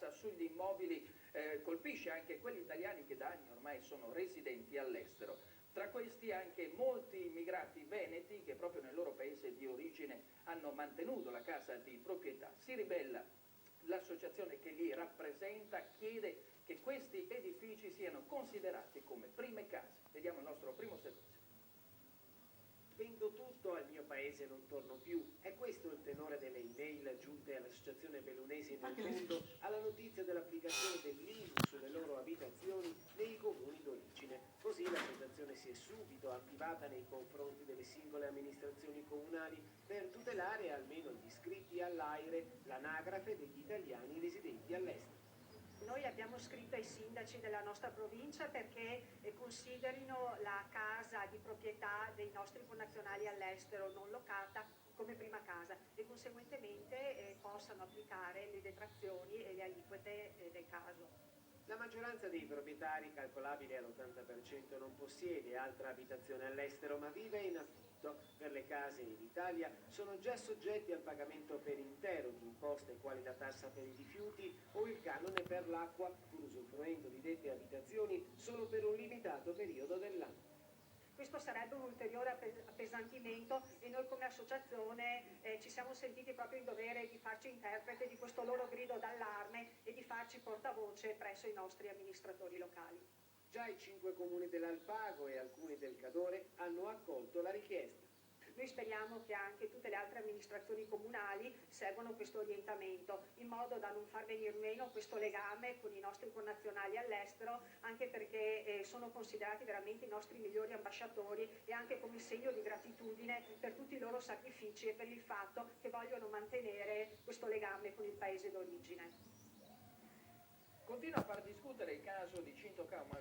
tassa sugli immobili colpisce anche quelli italiani che da anni ormai sono residenti all'estero. Tra questi anche molti immigrati veneti che proprio nel loro paese di origine hanno mantenuto la casa di proprietà. Si ribella l'associazione che li rappresenta, chiede che questi edifici siano considerati come prime case. Vediamo il nostro primo servizio. Vendo tutto, al mio paese non torno più. È questo il tenore delle email giunte all'associazione bellunesi nel mondo alla notizia dell'applicazione dell'IMU sulle loro abitazioni nei comuni d'origine. Così l'associazione si è subito attivata nei confronti delle singole amministrazioni comunali per tutelare almeno gli iscritti all'AIRE, l'anagrafe degli italiani residenti all'estero. Noi abbiamo scritto ai sindaci della nostra provincia perché considerino la casa di proprietà dei nostri connazionali all'estero non locata come prima casa e conseguentemente possano applicare le detrazioni e le aliquote del caso. La maggioranza dei proprietari, calcolabile all'80%, non possiede altra abitazione all'estero ma vive in affitto. Per le case in Italia sono già soggetti al pagamento per intero di imposte quali la tassa per i rifiuti o il canone per l'acqua, pur usufruendo di dette abitazioni solo per un limitato periodo dell'anno. Questo sarebbe un ulteriore appesantimento e noi come associazione ci siamo sentiti proprio in dovere di farci interprete di questo loro grido d'allarme e di farci portavoce presso i nostri amministratori locali. Già i 5 comuni dell'Alpago e alcuni del Cadore hanno accolto la richiesta. Noi speriamo che anche tutte le altre amministrazioni comunali seguano questo orientamento, in modo da non far venir meno questo legame con i nostri connazionali all'estero, anche perché sono considerati veramente i nostri migliori ambasciatori e anche come segno di gratitudine per tutti i loro sacrifici e per il fatto che vogliono mantenere questo legame con il paese d'origine. Continua a far discutere il caso di Cinto Cauma.